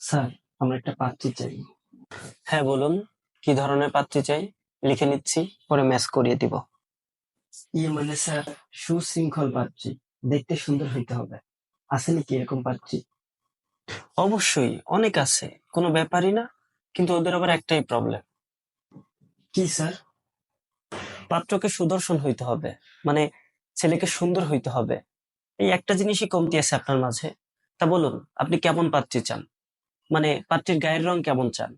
Sir, আমরা একটা পাত্রী চাই। হ্যাঁ বলুন, কি ধরনের পাত্রী চাই? লিখে নিচ্ছি, পরে ম্যাচ করিয়ে দিব। মানে স্যার, সুশৃঙ্খল পাত্রী, দেখতে সুন্দর হইতে হবে। আছে নাকি এরকম পাত্রী? অবশ্যই অনেক আছে, কোনো ব্যাপারই না। কিন্তু ওদের আবার একটাই প্রবলেম। কি স্যার? পাত্রকে সুদর্শন হইতে হবে, মানে ছেলেকে সুন্দর হইতে হবে। এই একটা জিনিসই কমতি আছে আপনার মাঝে। তা বলুন, আপনি কেমন পাত্রী চান? মানে পাত্রীর গায়ের রং কেমন চান?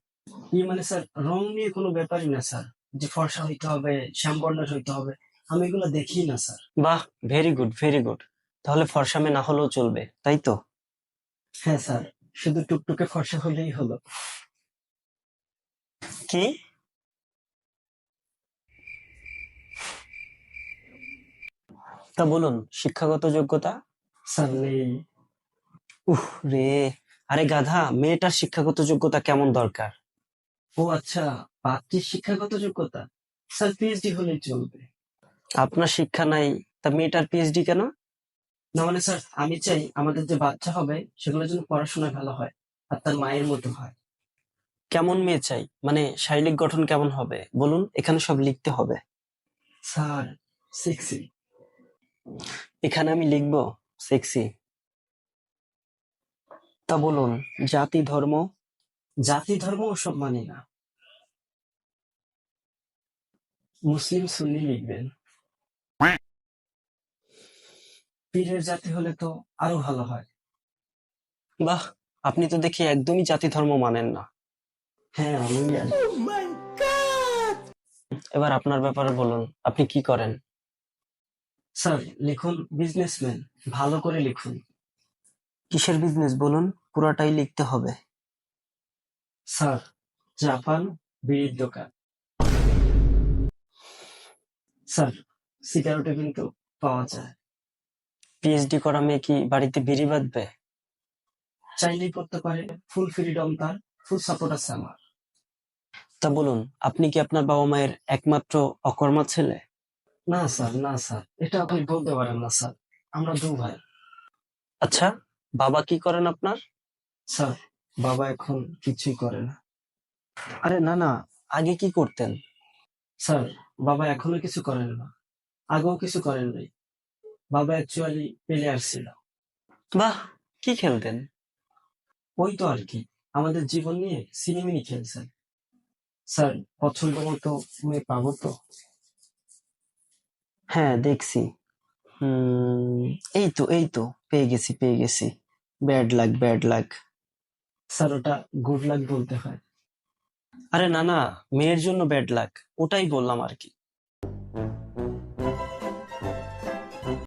মানে স্যার, রং নিয়ে কোনো ব্যাপারই না স্যার। যে ফর্সা হইতে হবে, শ্যামবর্ণের হইতে হবে, আমি এগুলো দেখি না স্যার। বাহ, ভেরি গুড ভেরি গুড। তাহলে ফর্সামে না হলেও চলবে, তাই তো? হ্যাঁ স্যার, শুধু টুকটুকে ফর্সা হলেই হলো। কি? তা বলুন, শিক্ষাগত যোগ্যতা? স্যার নেই। উহ রে, আরে গাধা, মেয়েটার শিক্ষাগত যোগ্যতা কেমন দরকার? ও আচ্ছা, পাত্রীর শিক্ষাগত যোগ্যতা স্যার পিএইচডি হলেই চলবে। আপনার শিক্ষা নাই, তা মেয়েটার পিএইচডি কেন? না মানে স্যার, আমি চাই আমাদের যে বাচ্চা হবে সেগুলো যেন পড়াশোনায় ভালো হয়, আর তার মায়ের মতো হয়। কেমন মেয়ে চাই, মানে শারীরিক গঠন কেমন হবে বলুন, এখানে সব লিখতে হবে। Sir, sexy. এখানে আমি লিখবো সেক্সি? তা বলুন, জাতি ধর্ম? জাতি ধর্ম ওসব মানি না। মুসলিম সুন্নি লিখবেন। পীরের জাতি হলে তো আরো ভালো হয়। বাহ, আপনি তো দেখি একদমই জাতি ধর্ম মানেন না। হ্যাঁ, আমি জানি। এবার আপনার ব্যাপারে বলুন, আপনি কি করেন? স্যার, লিখুন বিজনেসম্যান, ভালো করে লিখুন। কিসের বিজনেস বলুন, পুরাটাই লিখতে হবে। স্যার, জাপান বিড়ির দোকান। স্যার, সিগারেটে কিন্তু পাওয়া যায়। পিএইচডি করা মেয়ে কি বাড়িতে বিড়ি বাঁধবে? চাইলেই করতে পারে, ফুল ফ্রিডম তার, ফুল সাপোর্ট আছে আমার। তা বলুন, আপনি কি আপনার বাবা মায়ের একমাত্র অকর্মা ছেলে? না স্যার, না স্যার, এটা আপনি বলতে পারেন না স্যার। আমরা দু ভাই। আচ্ছা, বাবা কি করেন আপনার? স্যার, বাবা এখন কিছুই করে না। আরে না না, আগে কি করতেন? স্যার, বাবা এখনো কিছু করেন না, আগেও কিছু করেন নাই। বাবা অ্যাকচুয়ালি প্লেয়ার ছিল। বাহ, কি খেলতেন? ওই তো আর কি, আমাদের জীবন নিয়ে সিনেমিনি খেলছেন। স্যার, পছন্দ মতো মেয়ে পাবো তো? হ্যাঁ দেখছি। এই তো পেয়ে গেছি। Bad luck bad luck. Sir, ওটা গুড লাক বলতে হয়। আরে না না, মেয়ের জন্য ব্যাড লাক, ওটাই বললাম আর কি।